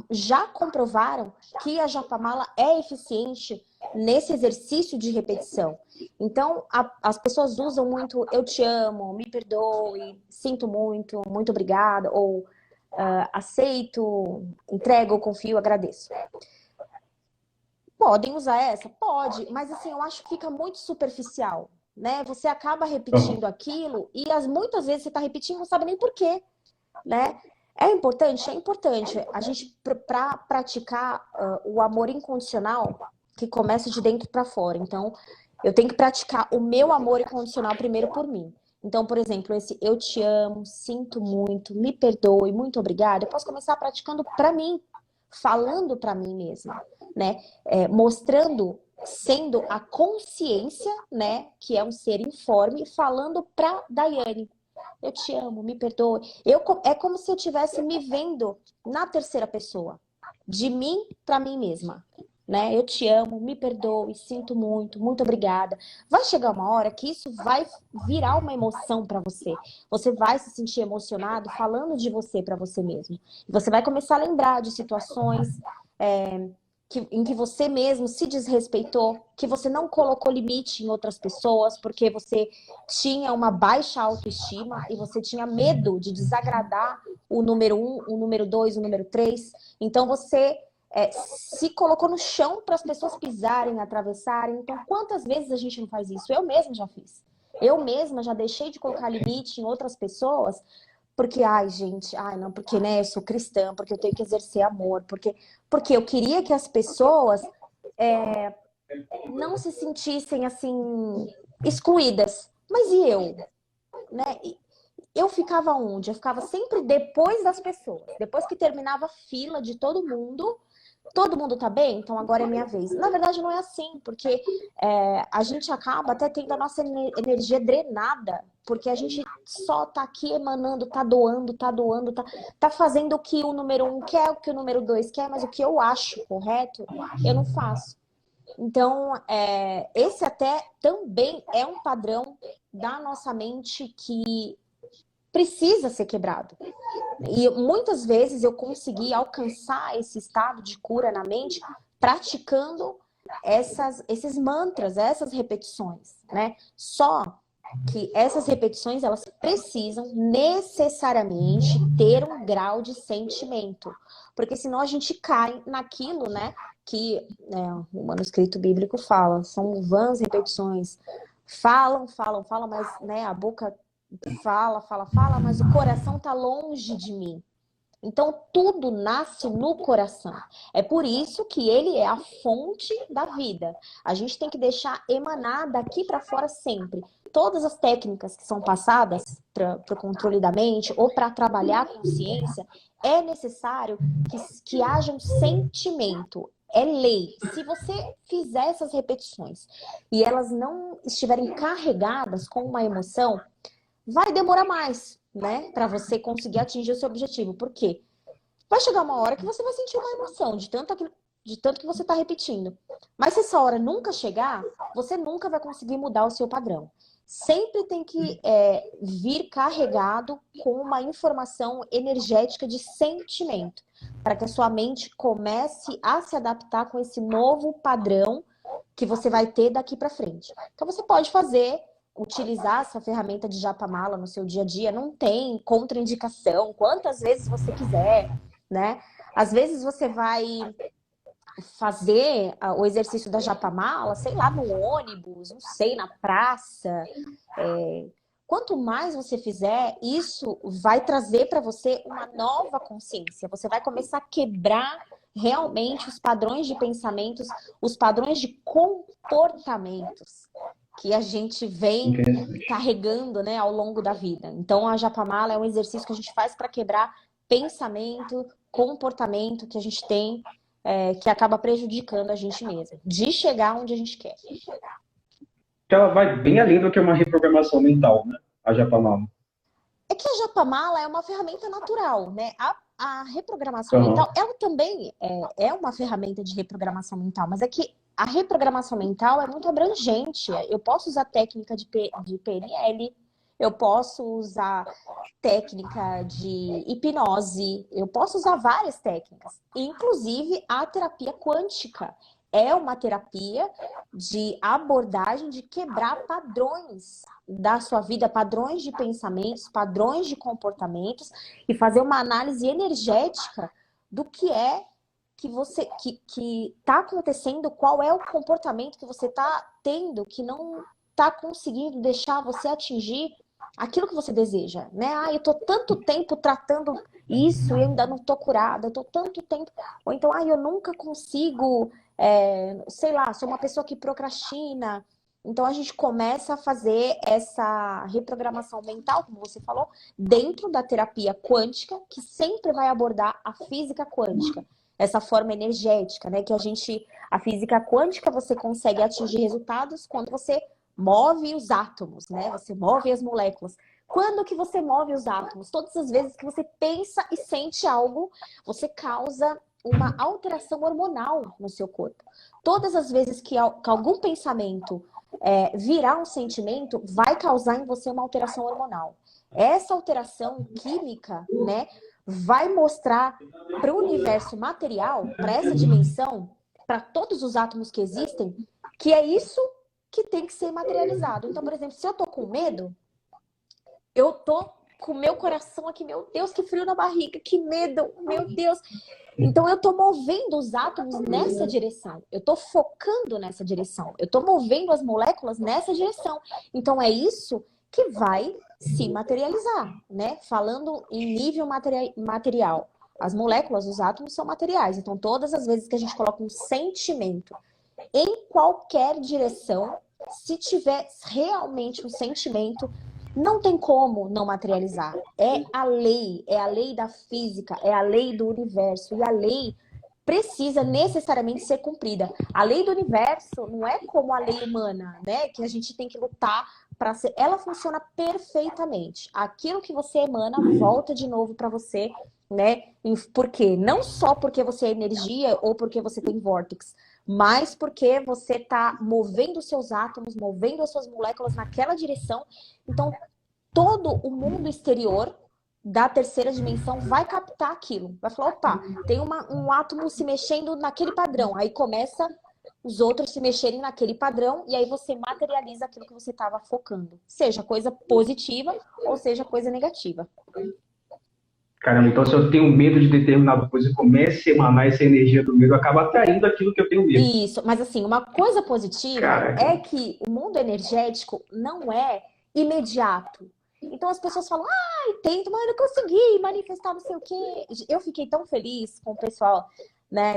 já comprovaram que a japamala é eficiente nesse exercício de repetição. Então, as pessoas usam muito eu te amo, me perdoe, sinto muito, muito obrigada, ou aceito, entrego, confio, agradeço. Podem usar essa? Pode, mas assim, eu acho que fica muito superficial, né? Você acaba repetindo aquilo e muitas vezes você está repetindo e não sabe nem por quê, né? É importante? É importante. A gente, para praticar o amor incondicional, que começa de dentro para fora. Então, eu tenho que praticar o meu amor incondicional primeiro por mim. Então, por exemplo, esse eu te amo, sinto muito, me perdoe, muito obrigada. Eu posso começar praticando para mim, falando para mim mesma, né? Mostrando, sendo a consciência, né, que é um ser informe, falando para Daiane. Eu te amo, me perdoe. É como se eu estivesse me vendo na terceira pessoa, de mim para mim mesma, né? Eu te amo, me perdoe, sinto muito, muito obrigada. Vai chegar uma hora que isso vai virar uma emoção para você. Você vai se sentir emocionado falando de você para você mesmo. Você vai começar a lembrar de situações em que você mesmo se desrespeitou, que você não colocou limite em outras pessoas, porque você tinha uma baixa autoestima e você tinha medo de desagradar o número 1, o número 2, o número 3. Então você se colocou no chão para as pessoas pisarem, atravessarem. Então, quantas vezes a gente não faz isso? Eu mesma já fiz. Eu mesma já deixei de colocar limite em outras pessoas porque, gente, não, porque, né, eu sou cristã, porque eu tenho que exercer amor, porque eu queria que as pessoas não se sentissem, assim, excluídas. Mas e eu? Né? Eu ficava onde? Eu ficava sempre depois das pessoas. Depois que terminava a fila de todo mundo tá bem? Então agora é minha vez. Na verdade, não é assim, porque a gente acaba até tendo a nossa energia drenada, porque a gente só tá aqui emanando, tá doando, tá fazendo o que o número 1 quer, o que o número 2 quer, mas o que eu acho correto, eu não faço. Então, esse até também é um padrão da nossa mente que precisa ser quebrado. E muitas vezes eu consegui alcançar esse estado de cura na mente praticando esses mantras, essas repetições, né? Só que essas repetições, elas precisam necessariamente ter um grau de sentimento, porque senão a gente cai naquilo, né, que o manuscrito bíblico fala, são vãs repetições, falam, mas, né, a boca fala, mas o coração tá longe de mim. Então, tudo nasce no coração. É por isso que ele é a fonte da vida. A gente tem que deixar emanar daqui para fora sempre. Todas as técnicas que são passadas para o controle da mente ou para trabalhar a consciência, é necessário que haja um sentimento. É lei. Se você fizer essas repetições e elas não estiverem carregadas com uma emoção, vai demorar mais, né, para você conseguir atingir o seu objetivo. Por quê? Vai chegar uma hora que você vai sentir uma emoção de tanto que você está repetindo. Mas se essa hora nunca chegar, você nunca vai conseguir mudar o seu padrão. Sempre tem que vir carregado com uma informação energética de sentimento, para que a sua mente comece a se adaptar com esse novo padrão que você vai ter daqui para frente. Então você pode utilizar essa ferramenta de Japamala no seu dia a dia, não tem contraindicação, quantas vezes você quiser, né? Às vezes você vai fazer o exercício da Japamala, sei lá, no ônibus, não sei, na praça. Quanto mais você fizer, isso vai trazer para você uma nova consciência. Você vai começar a quebrar realmente os padrões de pensamentos, os padrões de comportamentos que a gente vem carregando, né, ao longo da vida. Então, a Japamala é um exercício que a gente faz para quebrar pensamento, comportamento que a gente tem, que acaba prejudicando a gente mesmo, de chegar onde a gente quer. Ela vai bem além do que uma reprogramação mental, né? A Japamala. É que a Japamala é uma ferramenta natural, né? A reprogramação mental, ela também é uma ferramenta de reprogramação mental, mas é que a reprogramação mental é muito abrangente. Eu posso usar técnica de PNL, eu posso usar técnica de hipnose, eu posso usar várias técnicas, inclusive a terapia quântica. É uma terapia de abordagem de quebrar padrões da sua vida, padrões de pensamentos, padrões de comportamentos e fazer uma análise energética do que é que está acontecendo, qual é o comportamento que você está tendo que não está conseguindo deixar você atingir aquilo que você deseja, né? Eu tô tanto tempo tratando isso e ainda não tô curada, eu tô tanto tempo, ou então, eu nunca consigo, sei lá, sou uma pessoa que procrastina. Então a gente começa a fazer essa reprogramação mental, como você falou, dentro da terapia quântica, que sempre vai abordar a física quântica, essa forma energética, né? Que a física quântica, você consegue atingir resultados quando você move os átomos, né? Você move as moléculas. Quando que você move os átomos? Todas as vezes que você pensa e sente algo, você causa uma alteração hormonal no seu corpo. Todas as vezes que algum pensamento virar um sentimento, vai causar em você uma alteração hormonal. Essa alteração química, né, vai mostrar para o universo material, para essa dimensão, para todos os átomos que existem, que é isso que tem que ser materializado. Então, por exemplo, se eu tô com medo, eu tô com o meu coração aqui, meu Deus, que frio na barriga, que medo, meu Deus. Então, eu tô movendo os átomos nessa direção. Eu tô focando nessa direção. Eu tô movendo as moléculas nessa direção. Então, é isso que vai se materializar, né? Falando em nível material. As moléculas, os átomos são materiais. Então, todas as vezes que a gente coloca um sentimento em qualquer direção, se tiver realmente um sentimento, não tem como não materializar. É a lei da física, é a lei do universo. E a lei precisa necessariamente ser cumprida. A lei do universo não é como a lei humana, né? Que a gente tem que lutar para ser. Ela funciona perfeitamente. Aquilo que você emana volta de novo para você, né? Por quê? Não só porque você é energia ou porque você tem vórtice, mas porque você está movendo os seus átomos, movendo as suas moléculas naquela direção. Então, todo o mundo exterior da terceira dimensão vai captar aquilo. Vai falar, opa, tem um átomo se mexendo naquele padrão. Aí começa os outros se mexerem naquele padrão, e aí você materializa aquilo que você estava focando. Seja coisa positiva ou seja coisa negativa. Caramba, então se eu tenho medo de determinada coisa e comece a emanar essa energia do medo, acaba atraindo aquilo que eu tenho medo. Isso, mas assim, uma coisa positiva Caraca. é que o mundo energético não é imediato. Então as pessoas falam, ai, tento, mas eu não consegui manifestar não sei o quê. Eu fiquei tão feliz com o pessoal, né,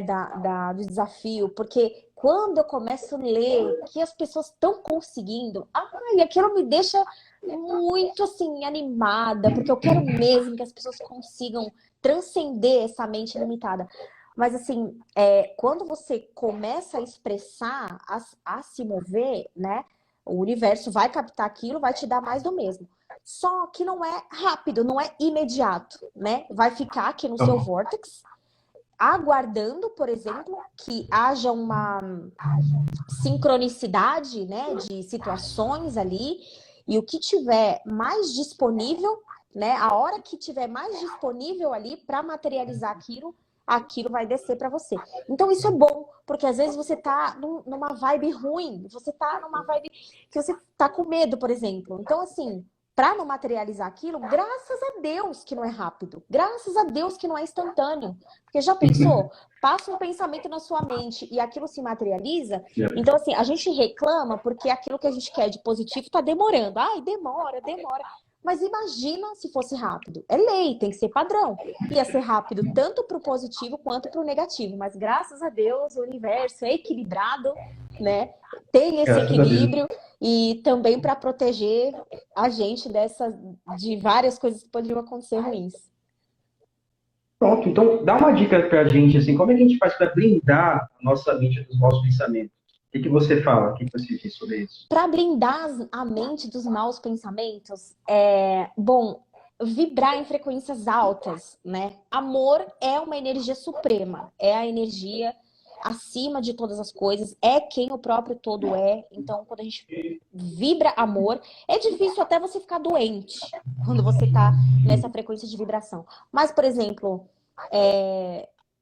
do desafio, porque quando eu começo a ler que as pessoas estão conseguindo, ai, aquilo me deixa muito assim animada, porque eu quero mesmo que as pessoas consigam transcender essa mente limitada. Mas assim, quando você começa a expressar, a se mover, né? O universo vai captar aquilo, vai te dar mais do mesmo. Só que não é rápido, não é imediato, né? Vai ficar aqui no seu vórtex, aguardando, por exemplo, que haja uma sincronicidade, né, de situações ali, e o que tiver mais disponível, né, a hora que tiver mais disponível ali para materializar aquilo vai descer para você. Então isso é bom, porque às vezes você tá numa vibe ruim, você tá numa vibe que você tá com medo, por exemplo. Então assim, para não materializar aquilo, graças a Deus que não é rápido, graças a Deus que não é instantâneo. Porque já pensou? Passa um pensamento na sua mente e aquilo se materializa. Então, assim, a gente reclama porque aquilo que a gente quer de positivo tá demorando. Ai, demora. Mas imagina se fosse rápido. É lei, tem que ser padrão. Ia ser rápido tanto para o positivo quanto para o negativo. Mas graças a Deus, o universo é equilibrado, né? Tem esse equilíbrio e também para proteger a gente de várias coisas que poderiam acontecer ruins. Pronto, então dá uma dica pra gente, assim, como é que a gente faz para blindar a nossa mente dos maus pensamentos? O que você fala? O que você diz sobre isso? Para blindar a mente dos maus pensamentos, bom, vibrar em frequências altas, né? Amor é uma energia suprema, é a energia acima de todas as coisas, é quem o próprio todo é. Então, quando a gente vibra amor, é difícil até você ficar doente quando você tá nessa frequência de vibração. Mas, por exemplo,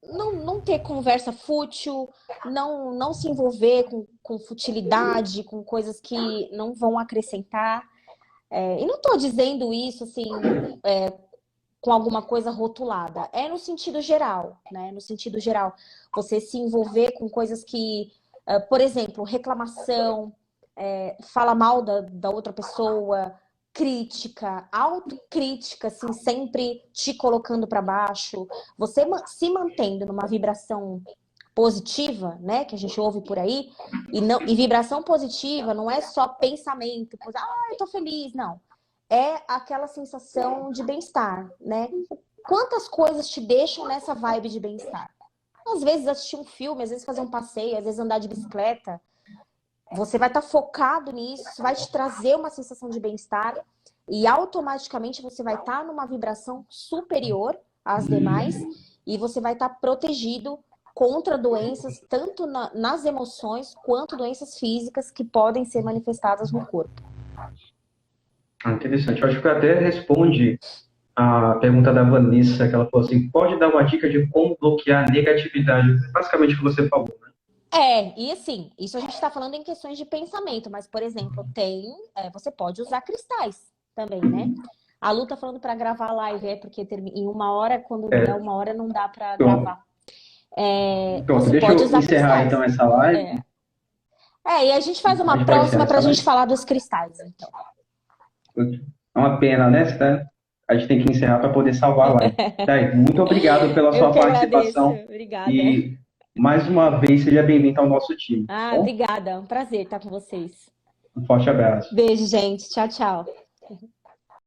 não ter conversa fútil, não se envolver com futilidade, com coisas que não vão acrescentar. E não estou dizendo isso assim, com alguma coisa rotulada. É no sentido geral, né? No sentido geral. Você se envolver com coisas que, por exemplo, reclamação, fala mal da outra pessoa, crítica, autocrítica, assim, sempre te colocando para baixo, você se mantendo numa vibração positiva, né, que a gente ouve por aí, e vibração positiva não é só pensamento, eu tô feliz, não. É aquela sensação de bem-estar, né? Quantas coisas te deixam nessa vibe de bem-estar? Às vezes assistir um filme, às vezes fazer um passeio, às vezes andar de bicicleta. Você vai estar focado nisso, isso vai te trazer uma sensação de bem-estar e automaticamente você vai estar numa vibração superior às demais e você vai estar protegido contra doenças, tanto nas emoções quanto doenças físicas que podem ser manifestadas no corpo. Interessante. Eu acho que até responde a pergunta da Vanessa, que ela falou assim, pode dar uma dica de como bloquear a negatividade? Basicamente o que você falou, né? E assim, isso a gente está falando em questões de pensamento, mas, por exemplo, você pode usar cristais também, né? A Lu tá falando para gravar a live, porque em 1 hora, quando der 1 hora, não dá para gravar. Pronto, você deixa pode eu usar encerrar cristais. então essa live. E a gente faz uma próxima para a gente falar dos cristais, então. É uma pena, né? A gente tem que encerrar para poder salvar a live. Tá, muito obrigado pela sua participação. Agradeço. Obrigada. E mais uma vez, seja bem-vindo ao nosso time. Obrigada. É um prazer estar com vocês. Um forte abraço. Beijo, gente. Tchau, tchau.